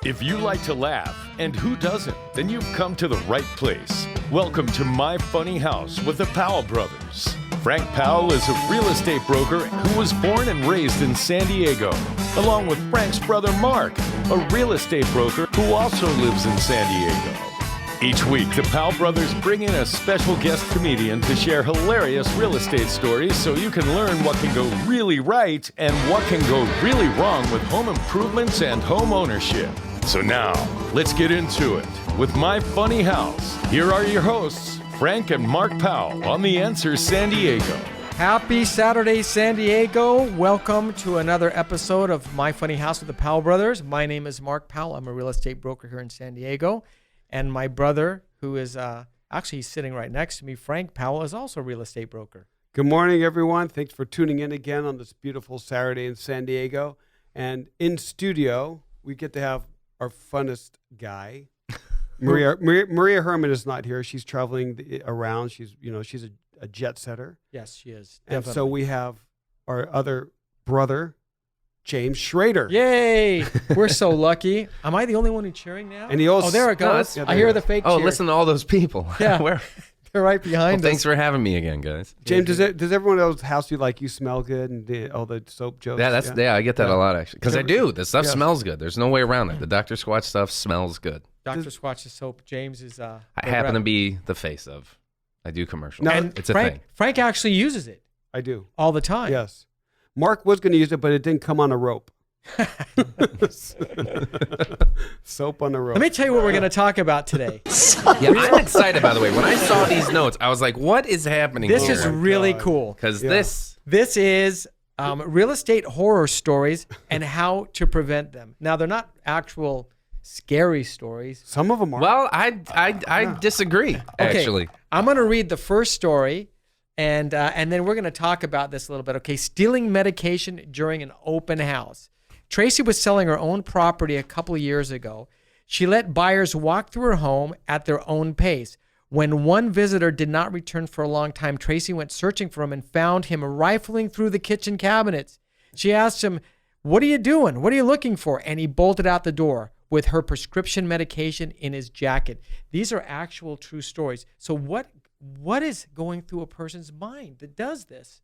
If you like to laugh, and who doesn't, then you've come to the right place. Welcome to My Funny House with the Powell brothers. Frank Powell is a real estate broker who was born and raised in San Diego, along with Frank's brother Mark, a real estate broker who also lives in San Diego. Each week, the Powell brothers bring in a special guest comedian to share hilarious real estate stories so you can learn what can go really right and what can go really wrong with home improvements and home ownership. So now, let's get into it. With My Funny House, here are your hosts, Frank and Mark Powell on The Answer San Diego. Happy Saturday, San Diego. Welcome to another episode of My Funny House with the Powell brothers. My name is Mark Powell. I'm a real estate broker here in San Diego. And my brother, who is actually sitting right next to me, Frank Powell, is also a real estate broker. Good morning, everyone. Thanks for tuning in again on this beautiful Saturday in San Diego. And in studio, we get to have our funnest guy. Maria Herman is not here. She's traveling around. She's a jet setter. Yes, she is. And Definitely. so we have our other brother, James Schrader. Yay! We're so lucky. Am I the only one who's cheering now? And he also, there it goes. I hear the fake cheer. Oh, listen to all those people. Yeah. Where? They're right behind us. Thanks for having me again, guys. James, does everyone else's house you like? You smell good and all the soap jokes? Yeah, I get that a lot actually. Because I do. The stuff Yeah. smells good. There's no way around it. The Dr. Squatch stuff smells good. Dr. Squatch's soap. James is I happen to be the face of. I do commercials. No, and it's a Frank, thing. Frank actually uses it I do. all the time. Yes. Mark was going to use it, but it didn't come on a rope. Soap on a rope. Let me tell you what we're going to talk about today. Yeah, I'm excited, by the way. When I saw these notes, I was like, what is happening This here? is really cool. Because Yeah. This is real estate horror stories and how to prevent them. Now, they're not actual scary stories. Some of them are. Well, I disagree, actually. Okay, I'm going to read the first story, and then we're going to talk about this a little bit. Okay, stealing medication during an open house. Tracy was selling her own property a couple of years ago. She let buyers walk through her home at their own pace. When one visitor did not return for a long time, Tracy went searching for him and found him rifling through the kitchen cabinets. She asked him, "What are you doing? What are you looking for?" And he bolted out the door with her prescription medication in his jacket. These are actual true stories. So what is going through a person's mind that does this?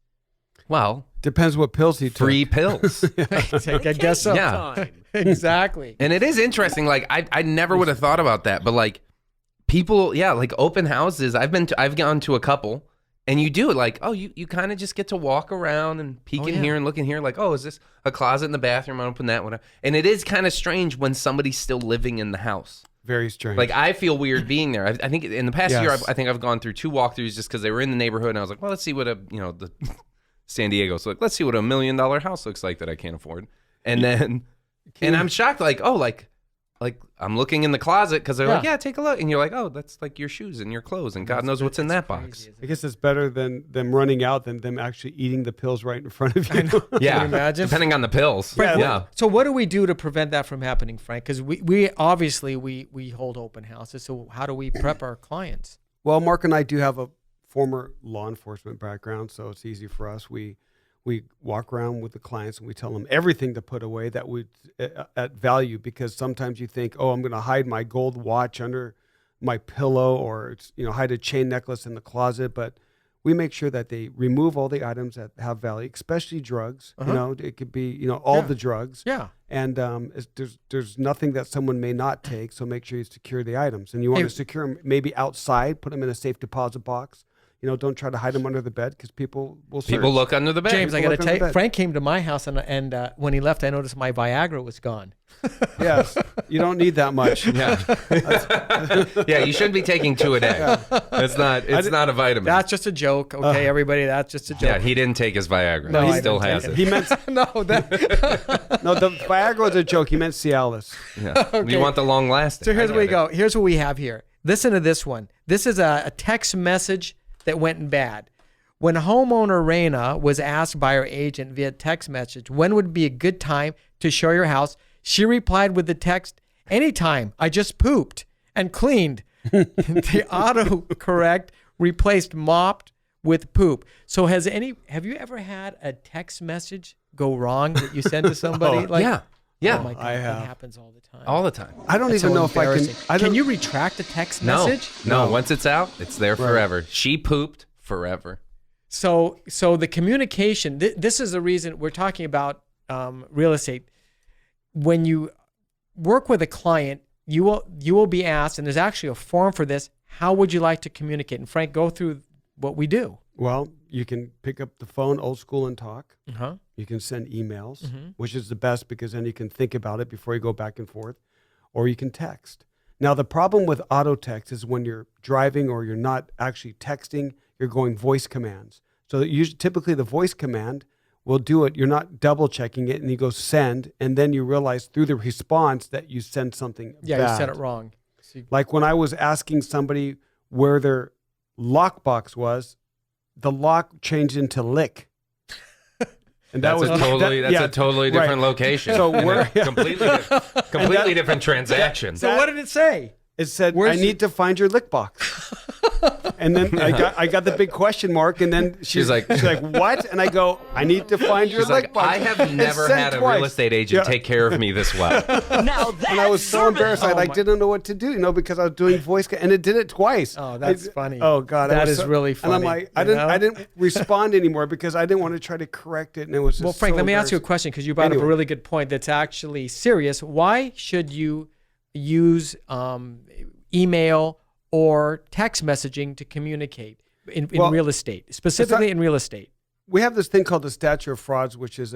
Well, depends what pills he took. free pills. I guess so. Yeah. Exactly. And it is interesting. Like I never would have thought about that, but like people, yeah, like open houses. I've gone to a couple, and you do it like, oh, you kind of just get to walk around and peek in here and look in here, like, oh, is this a closet in the bathroom? I open that one up, and it is kind of strange when somebody's still living in the house. Very strange. Like I feel weird being there. I think in the past year, Yes. I think I've gone through 2 walkthroughs just because they were in the neighborhood, and I was like, well, let's see what the San Diego. So like, let's see what $1 million house looks like that I can't afford. And then, and I'm shocked, like, oh, like I'm looking in the closet because they're like, yeah, take a look. And you're like, oh, that's like your shoes and your clothes. And God knows what's in that box. I guess it's better than them running out than them actually eating the pills right in front of you. Yeah. Can you imagine? Depending on the pills. Yeah. So what do we do to prevent that from happening, Frank? Because we obviously we hold open houses. So how do we prep our clients? Well, Mark and I do have a former law enforcement background, so it's easy for us. We walk around with the clients and we tell them everything to put away that would at value, because sometimes you think, oh, I'm going to hide my gold watch under my pillow, or hide a chain necklace in the closet. But we make sure that they remove all the items that have value, especially drugs. It could be all the drugs. Yeah. And there's nothing that someone may not take, so make sure you secure the items. And you want to secure them maybe outside, put them in a safe deposit box. Don't try to hide them under the bed, because people will search. People look under the bed. James, I People got to look under tell you, the bed. Frank came to my house and when he left, I noticed my Viagra was gone. Yes, you don't need that much. Yeah. Yeah, you shouldn't be taking 2 a day. It's not a vitamin. That's just a joke, okay, everybody. That's just a joke. Yeah, he didn't take his Viagra. No, he I still didn't has take it. He meant No, that. no. The Viagra was a joke. He meant Cialis. Yeah. Okay. You want the long lasting. So here's what we go. Here's what we have here. Listen to this one. This is a text message that went bad. When homeowner Raina was asked by her agent via text message, when would be a good time to show your house, she replied with the text, "Anytime, I just pooped and cleaned." The autocorrect replaced mopped with poop. So have you ever had a text message go wrong that you sent to somebody? Yeah. Yeah. Oh my God, I have. that happens all the time. All the time. I don't That's even so know if I can. embarrassing. Can you retract a text message? No. No. Once it's out, it's there forever. She pooped forever. So the communication. This is the reason we're talking about real estate. When you work with a client, you will be asked, and there's actually a form for this. How would you like to communicate? And Frank, go through what we do. Well, you can pick up the phone, old school, and talk. Uh-huh. You can send emails, Mm-hmm. which is the best because then you can think about it before you go back and forth, or you can text. Now, the problem with auto text is when you're driving or you're not actually texting, you're going voice commands. So that typically the voice command will do it. You're not double checking it, and you go send, and then you realize through the response that you send something Yeah, bad. you said it wrong. Like when I was asking somebody where their lockbox was, the lock changed into lick. And That's a totally different location. So we're completely different transaction. So what did it say? It said, Where's I need to find your lick box. And then I got the big question mark, and then she's like, what? And I go, I need to find your She's lick like, box. I have It's never sent had a twice. real estate agent take care of me this well. Now that's And I was so embarrassed. I Oh my- didn't know what to do, because I was doing voice, and it did it twice. Oh, that's funny. Oh God, That was is really And I'm funny, like, you know? I didn't respond anymore because I didn't want to try to correct it, and it was just Well, Frank, so let me ask you a embarrassing. question because you brought up a Anyway. really good point that's actually serious. Why should you use email or text messaging to communicate in Well, real estate, specifically in real estate? We have this thing called the statute of frauds, which is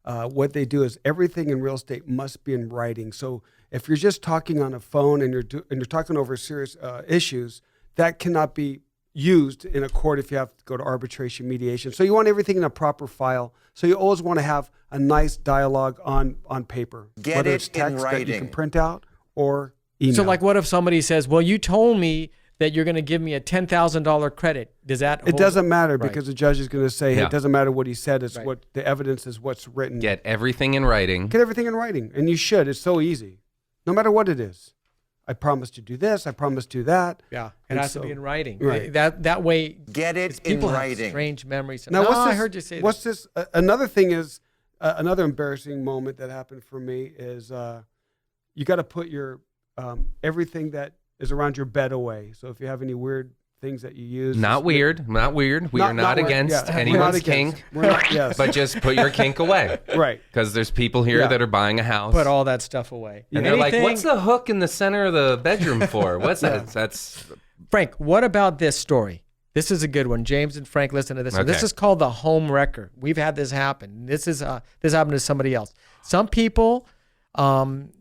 what they do is everything in real estate must be in writing. So if you're just talking on a phone and you're talking over serious issues, that cannot be used in a court if you have to go to arbitration, mediation. So you want everything in a proper file. So you always want to have a nice dialogue on paper, Get whether it it's in text that you writing. can print out or email. So, like, what if somebody says, "Well, you told me that you're going to give me a $10,000 credit"? Does that? It doesn't matter Right. because the judge is going to say, hey, Yeah. it doesn't matter what he said. It's Right. what the evidence is what's written. Get everything in writing. Get everything in writing, and you should. It's so easy, no matter what it is. I promise to do this. I promise to do that. Yeah, it And has to so- be in writing. right. That way, Get it in people have writing. strange memories. Now, no, what's this, I heard you say what's this? Another thing is another embarrassing moment that happened for me is you got to put your everything that is around your bed away. So if you have any weird things that you use, Not weird. Not weird. We are not weird. against Yeah, we're anyone's not against. kink, We're not, yes, but just put your kink away. right. Because there's people here Yeah. that are buying a house. Put all that stuff away. and they're like, Anything- what's the hook in the center of the bedroom for? What's that? That's Frank, what about this story? This is a good one. James and Frank, listen to this. one. This Okay. is called the home wrecker. We've had this happen. This happened to somebody else. Some people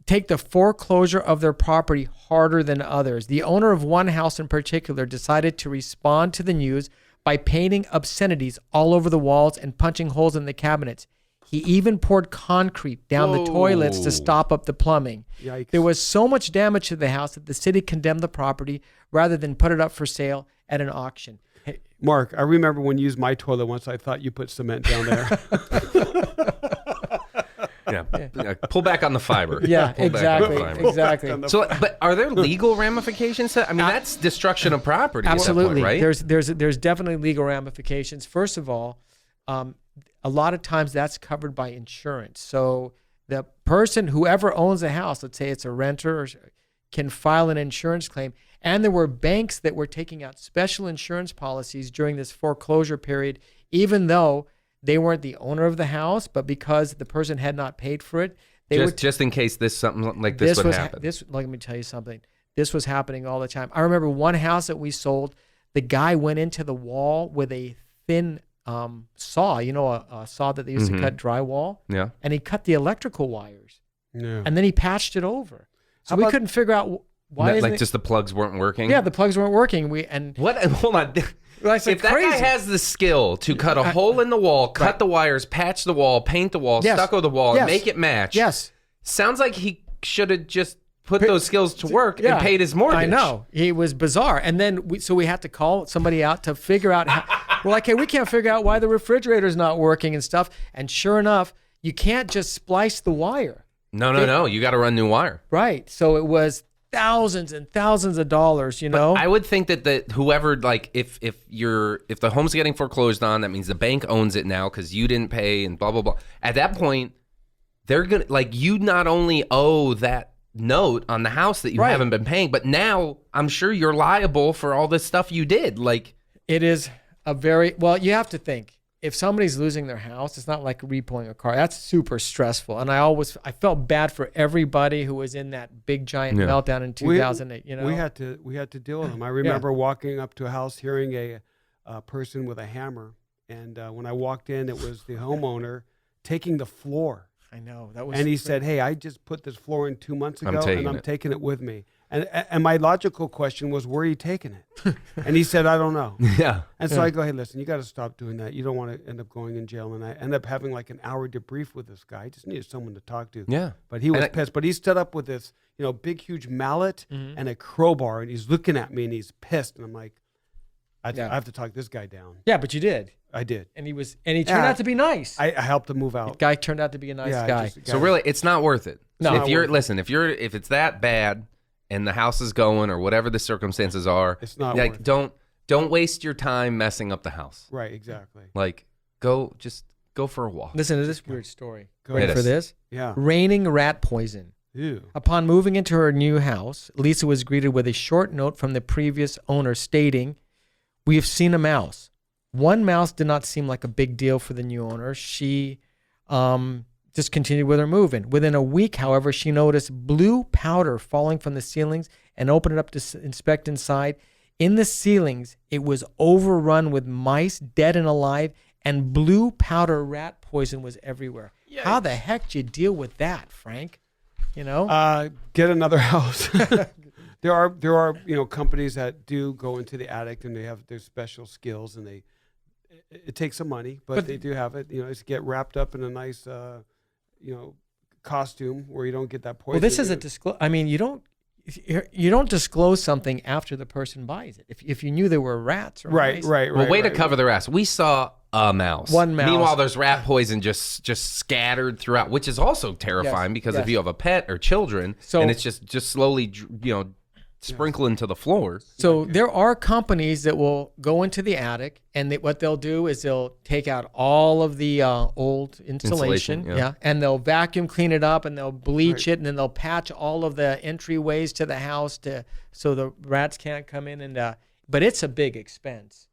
take the foreclosure of their property harder than others. The owner of one house in particular decided to respond to the news by painting obscenities all over the walls and punching holes in the cabinets. He even poured concrete down the toilets to Whoa. stop up the plumbing. Yikes. There was so much damage to the house that the city condemned the property rather than put it up for sale at an auction. Hey, Mark, I remember when you used my toilet once. I thought you put cement down there. yeah. Pull back on the fiber. yeah, Pull back on the exactly, fiber. exactly. So, but are there legal ramifications? I mean, that's destruction of property. Absolutely, at that point, right? there's definitely legal ramifications. First of all, a lot of times that's covered by insurance. So the person, whoever owns a house, let's say it's a renter, can file an insurance claim. And there were banks that were taking out special insurance policies during this foreclosure period, even though they weren't the owner of the house, but because the person had not paid for it, they would Just in case something like this would happen. Let me tell you something. This was happening all the time. I remember one house that we sold. The guy went into the wall with a thin saw, a saw that they used to cut drywall, Yeah. and he cut the electrical wires, Yeah. and then he patched it over. So How we about- couldn't figure out why. Like isn't it- just the plugs weren't working. yeah, the plugs weren't working. What? Hold on. That's If that crazy. guy has the skill to cut a hole in the wall, cut Right. the wires, patch the wall, paint the wall, Yes. stucco the wall, Yes. and make it match. Yes. Sounds like he should have just put those skills to work Yeah, and paid his mortgage. I know. He was bizarre. And then we had to call somebody out to figure out we're like, hey, we can't figure out why the refrigerator's not working and stuff. And sure enough, you can't just splice the wire. No. You got to run new wire. Right. So it was thousands and thousands of dollars, I would think that whoever, like, if the home's getting foreclosed on, that means the bank owns it now because you didn't pay and blah blah blah. At that point, they're gonna like you not only owe that note on the house that you Right. haven't been paying, but now I'm sure you're liable for all this stuff you did. Like, It is well, you have to think, if somebody's losing their house, it's not like repoing a car. That's super stressful. And I felt bad for everybody who was in that big giant Yeah. meltdown in 2008. You know, we had to deal with them. I remember walking up to a house, hearing a person with a hammer, and when I walked in, it was the homeowner taking the floor. I know that was. And he said, "Hey, I just put this floor in 2 months ago, taking and I'm it." taking it with me." And my logical question was, "Where are you taking it?" And he said, "I don't know." yeah. And so I go, "Hey, listen, you got to stop doing that. You don't want to end up going in jail." And I end up having like an hour debrief with this guy. I just needed someone to talk to. Yeah. But he was And I- pissed. But he stood up with this, big, huge mallet and a crowbar, and he's looking at me, and he's pissed. And I'm like, I have to talk this guy down. Yeah, but you did, I did. and he turned out to be nice. I helped him move The out. guy turned out to be a nice guy. So really, it's not worth it. No. If if it's that bad and the house is going or whatever the circumstances are, It's not like worth it. don't waste your time messing up the house. Right, exactly. Like just go for a walk. Listen to this weird story. Go Ready ahead. for this? Yeah. Raining rat poison. Ew. Upon moving into her new house, Lisa was greeted with a short note from the previous owner stating, "We have seen a mouse." One mouse did not seem like a big deal for the new owner. She just continued with her moving. Within a week, however, she noticed blue powder falling from the ceilings and opened it up to inspect inside. In the ceilings, it was overrun with mice, dead and alive, and blue powder rat poison was everywhere. How the heck do you deal with that, Frank? You know? Get another house. There are companies that do go into the attic and they have their special skills, and it takes some money, but they do have it. It's get wrapped up in a nice costume where you don't get that poison. Well, this is a disclose. I mean, you don't disclose something after the person buys it. If you knew there were rats or right. mice. Well, way to cover the rats. We saw a mouse. One mouse. Meanwhile, there's rat poison just scattered throughout, which is also terrifying because if you have a pet or children, and it's just slowly, sprinkling to the floor. So there are companies that will go into the attic, and what they'll do is they'll take out all of the old insulation, and they'll vacuum clean it up, and they'll bleach it, and then they'll patch all of the entryways to the house so the rats can't come in. But it's a big expense.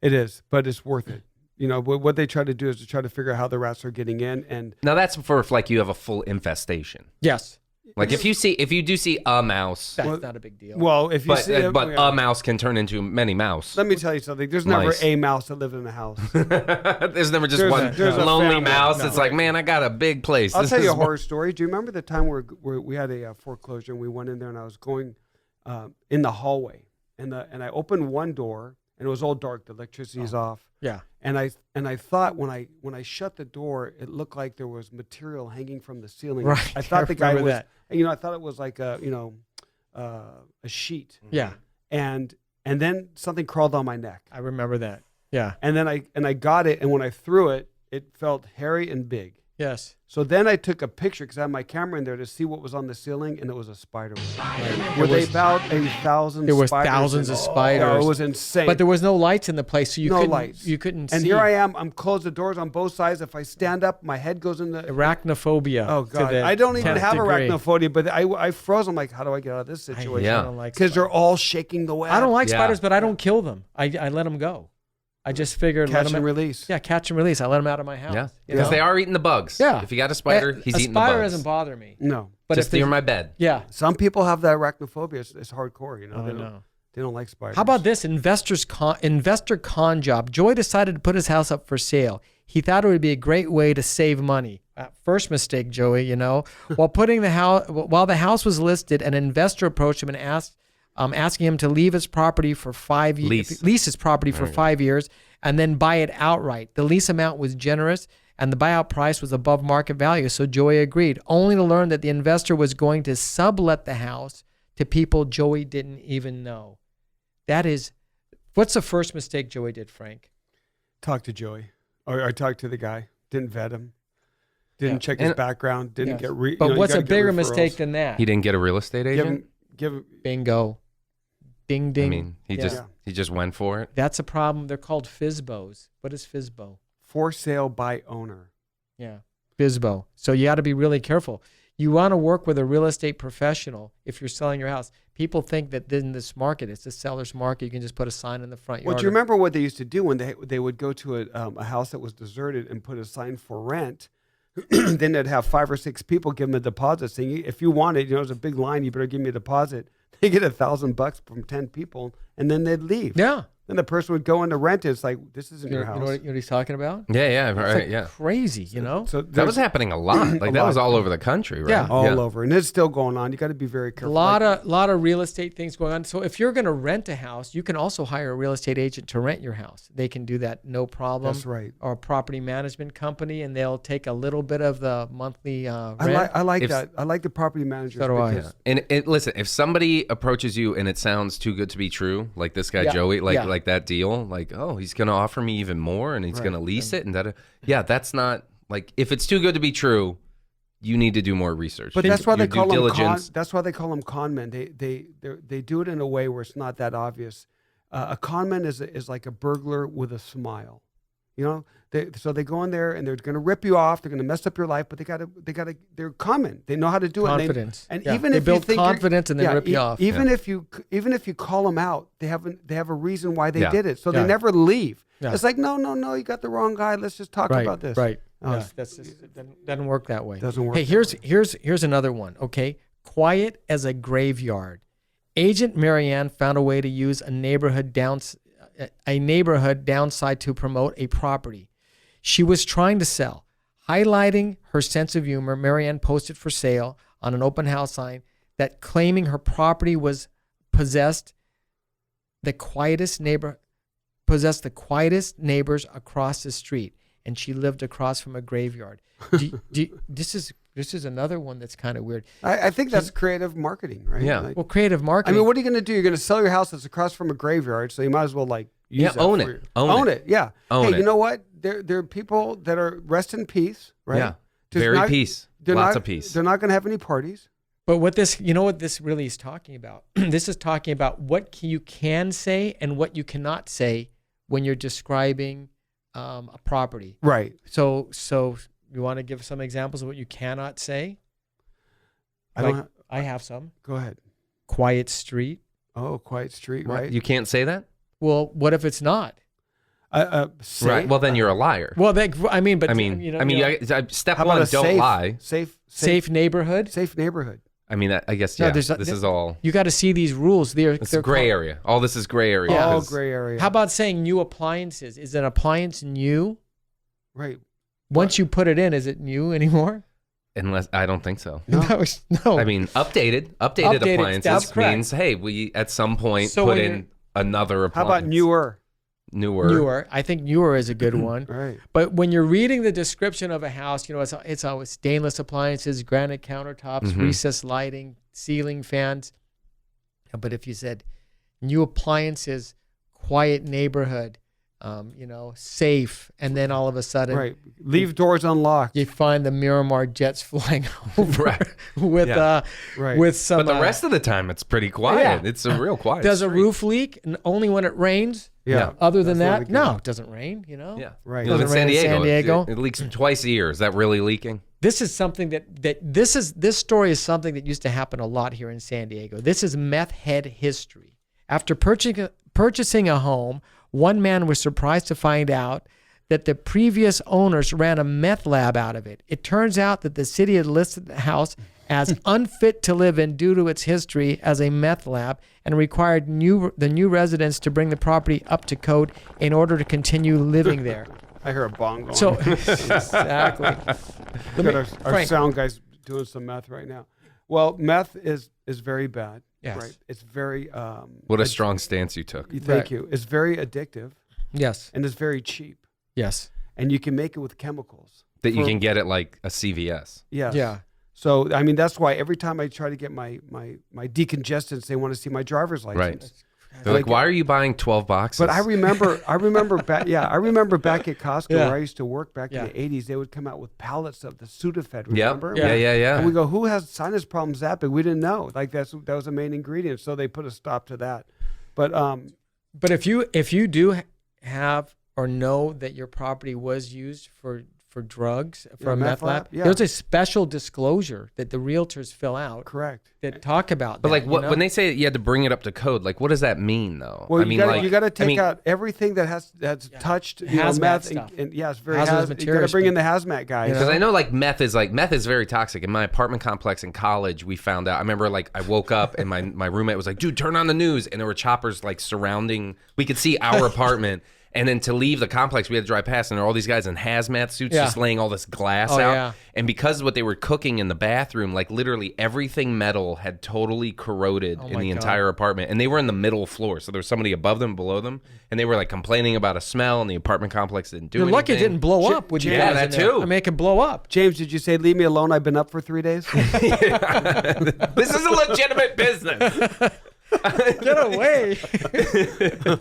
It is, but it's worth it. What they try to do is to try to figure out how the rats are getting in, and Now that's for if like you have a full infestation. Yes, Like if you do see a mouse, that's not a big deal. well, if you but see it, a mouse can turn into many mouse. let me tell you something. There's never Mice. a mouse that lived in a house. There's never just There's a lonely family. mouse. No. It's like, man, I got a big place. I'll This tell you is a horror story. Do you remember the time where we had a foreclosure and we went in there, and I was going in the hallway, and I opened one door, and it was all dark. The electricity's off. Yeah. And I thought when I shut the door, it looked like there was material hanging from the ceiling. Right. I thought the guy remember was, that. I thought it was like a sheet. Yeah, And then something crawled on my neck. I remember that. Yeah. And then I got it, and when I threw it, it felt hairy and big. Yes. So then I took a picture because I had my camera in there to see what was on the ceiling, and it was a spider web. Were they about 1,000 There was spiders thousands in of it? spiders. Oh, it was insane. But there was no lights in the place, so you No couldn't. lights. You couldn't see. and here I am. I'm closed the doors on both sides. If I stand up, my head goes in the. Arachnophobia. Oh to God! the I don't even 10th have degree. arachnophobia, but I froze. I'm like, how do I get out of this situation? Yeah. I don't like Because spiders. they're all shaking the web. I don't like Yeah. spiders, but I don't kill them. I let them go. I just figured catch let them and release. Yeah, catch and release. I let them out of my house. yeah, you because know? they are eating the bugs. Yeah. If you got a spider, he's eating the bugs. A spider doesn't bother me. No, But Just if they- near my bed. yeah. some people have that arachnophobia. It's hardcore. I They know. They don't like spiders. How about this investor con job? Joy decided to put his house up for sale. He thought it would be a great way to save money. First mistake, Joey. While the house was listed, an investor approached him and asking him to leave his property for 5 years, lease his property for 5 years, and then buy it outright. The lease amount was generous, and the buyout price was above market value. So Joey agreed, only to learn that the investor was going to sublet the house to people Joey didn't even know. What's the first mistake Joey did, Frank? Talk to Joey, or talk to the guy. Didn't vet him. Didn't check his And- background. Didn't Yes. get. But you what's gotta a get bigger referrals. mistake than that? He didn't get a real estate agent. Give him. Bingo. Ding, ding. I mean, he just went for it. That's a problem. They're called FSBOs. What is FSBO? For sale by owner. Yeah. FSBO. So you got to be really careful. You want to work with a real estate professional if you're selling your house. People think that in this market, it's a seller's market. You can just put a sign in the front yard. Well, do you remember what they used to do when they would go to a house that was deserted and put a sign for rent? Then they'd have 5 or 6 people give them a deposit saying, if you want it, there's a big line, you better give me a deposit. They get $1,000 from 10 people, and then they'd leave. Yeah. Then the person would go in to rent it. It's like, this isn't your house. You know what he's talking about? Yeah, It's right, like yeah. crazy, So That was happening a lot. Like that was all over the country, right? Yeah. all over, and it's still going on. You got to be very A careful. lot of real estate things going on. So if you're going to rent a house, you can also hire a real estate agent to rent your house. They can do that, no problem. That's right. Or a property management company, and they'll take a little bit of the monthly rent. I like that. I like the property managers. So do I. because- And listen, if somebody approaches you and it sounds too good to be true, like this guy Yeah, Joey, yeah. like that deal, like, oh, he's gonna offer me even more and he's gonna lease it and that. Yeah, that's not like, if it's too good to be true, you need to do more research. But that's why Your they call due them con. diligence. That's why they call them con men. They do it in a way where it's not that obvious. A con man is like a burglar with a smile. So they go in there and they're going to rip you off. They're going to mess up your life, but they're common. They know how to do Confidence. it. And Yeah. even They if build you think confidence and then rip you off. Even if you call them out, they have a reason why they Yeah. did it. So Yeah. they never leave. Yeah. It's like no, you got the wrong guy. Let's just talk about this. Right. Oh, Yeah, that's just, it doesn't work that way. Doesn't work Hey, here's another one. Okay, quiet as a graveyard. Agent Marianne found a way to use a neighborhood downside to promote a property she was trying to sell. Highlighting her sense of humor, Marianne posted for sale on an open house sign that claiming her property possessed the quietest neighbors across the street, and she lived across from a graveyard. This is another one that's kind of weird. I think that's creative marketing, right? Yeah. Like, Well, creative I marketing. mean, what are you going to do? You're going to sell your house that's across from a graveyard, so you might as well use that own for it. your- Own it. Yeah. Own hey, it. you know what? There are people that are rest in peace, right? Yeah. Just Very peace. they're Lots not- of peace. They're not going to have any parties. But what this really is talking about? This is talking about what you can say and what you cannot say when you're describing a property. Right. So you want to give some examples of what you cannot say? I have some. Go ahead. Quiet street. Oh, quiet street, What? right? You can't say that? Well, what if it's not? Safe. Right. Well, then you're a liar. Well, step you How one, about a don't lie. safe neighborhood. Safe neighborhood. I mean, I guess, No, yeah, there's this is all, You got to see these rules. it's gray area. All this is gray area. Yeah. All 'cause- gray area. How about saying new appliances? Is an appliance new? Right. Once you put it in, is it new anymore? Unless, I don't think so. No. No. I mean, updated Updated, that's appliances correct. means, hey, we at some point So put when in another How appliance. about newer? Newer. I think newer is a good one. Right. But when you're reading the description of a house, it's always stainless appliances, granite countertops, Mhm. recessed lighting, ceiling fans. But if you said new appliances, quiet neighborhood, safe, and then all of a sudden Right. Leave doors unlocked. you find the Miramar jets flying over Right. with Yeah. Right. with some. But the rest of the time, it's pretty quiet. yeah. It's a real quiet does a street. roof leak? Only when it rains. Yeah. Other than That's that, the only no, thing. it doesn't rain. Yeah. Right. You live in Doesn't rain in San Diego. It leaks twice a year. Is that really leaking? This is something this story is something that used to happen a lot here in San Diego. This is meth head history. After purchasing a home, one man was surprised to find out that the previous owners ran a meth lab out of it. It turns out that the city had listed the house as unfit to live in due to its history as a meth lab and required the new residents to bring the property up to code in order to continue living there. I hear a bong going. So exactly. We got our Frank. sound guys doing some meth right now. Well, meth is very bad. Yes. Right. It's very. What a strong stance you took. Thank Right. you. It's very addictive Yes. and it's very cheap. Yes. And you can make it with chemicals. That you For- can get at like a CVS. Yes. Yeah. So I mean that's why every time I try to get my decongestants, they want to see my driver's license. Right. They're like, why are you buying 12 boxes? But I remember back at Costco Yeah. where I used to work back Yeah. in the 80s. They would come out with pallets of the Sudafed. Yep. Remember? Yeah. And we go, who has sinus problems that big? We didn't know. Like that was the main ingredient. So they put a stop to that. But But if you do have or know that your property was used for for drugs for a meth meth lab, lab, yeah. there's a special disclosure that the realtors fill out Correct. that talk about But that, like, you what know? when they say you had to bring it up to code, like, what does that mean, though? Well, I mean, you got to take out everything that's touched Hazmat meth stuff. and yeah, it's very Hazardous you got to materials, bring in the hazmat guys. You Because I know like meth is very toxic. In my apartment complex in college, we found out. I remember like I woke up and my roommate was like, "Dude, turn on the news," and there were choppers like surrounding. We could see our apartment. And then to leave the complex, we had to drive past, and there were all these guys in hazmat suits just laying all this glass out. Yeah. And because of what they were cooking in the bathroom, like literally everything metal had totally corroded in the entire apartment. And they were in the middle floor, so there was somebody above them, below them, and they were like complaining about a smell, and the apartment complex didn't do You're anything. lucky it didn't blow up. With you Yeah, guys that in there. too. I mean, it could blow up. James, did you say leave me alone? I've been up for 3 days. This is a legitimate business. Get away.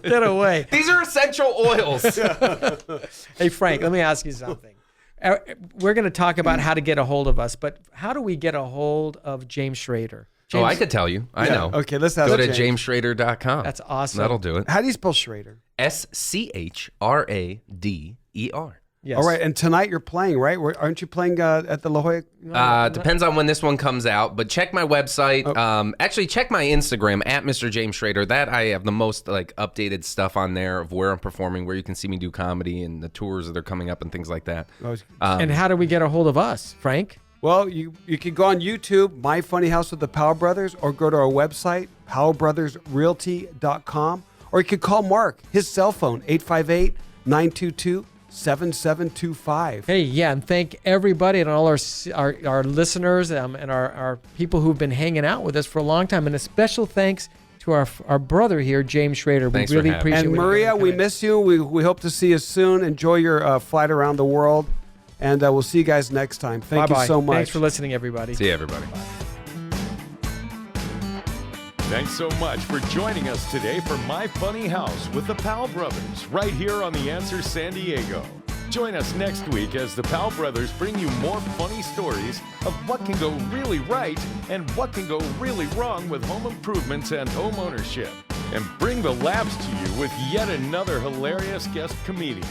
Get away. These are essential oils. Hey, Frank, let me ask you something. We're going to talk about how to get a hold of us, but how do we get a hold of James Schrader? Oh, I could tell you. I know. Okay, let's ask Go to James. jamesschrader.com. That's awesome. That'll do it. How do you spell Schrader? SCHRADER. Yes. All right, and tonight you're playing, right? Aren't you playing at the La Jolla? Depends on when this one comes out, but check my website. Actually, check my Instagram at Mr. James Schrader. That I have the most like updated stuff on there of where I'm performing, where you can see me do comedy and the tours that are coming up and things like that. And how do we get a hold of us, Frank? Well, you can go on YouTube, My Funny House with the Powell Brothers, or go to our website, powellbrothersrealty.com, or you could call Mark, his cell phone, 858-922-7725. Hey, yeah, and thank everybody and all our listeners and our people who've been hanging out with us for a long time. And a special thanks to our brother here, James Schrader. Thanks We really for having me. appreciate And it. Maria, we miss you. We hope to see you soon. Enjoy your flight around the world, and we'll see you guys next time. Thank you so much. Thanks for listening, everybody. See you, everybody. Thanks so much for joining us today for My Funny House with the Powell Brothers, right here on The Answer San Diego. Join us next week as the Powell Brothers bring you more funny stories of what can go really right and what can go really wrong with home improvements and home ownership. And bring the laughs to you with yet another hilarious guest comedian.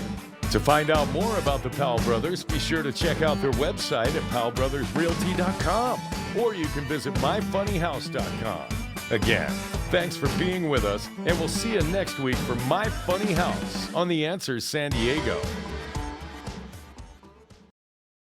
To find out more about the Powell Brothers, be sure to check out their website at powellbrothersrealty.com, or you can visit myfunnyhouse.com. Again, thanks for being with us, and we'll see you next week for My Funny House on The Answer San Diego.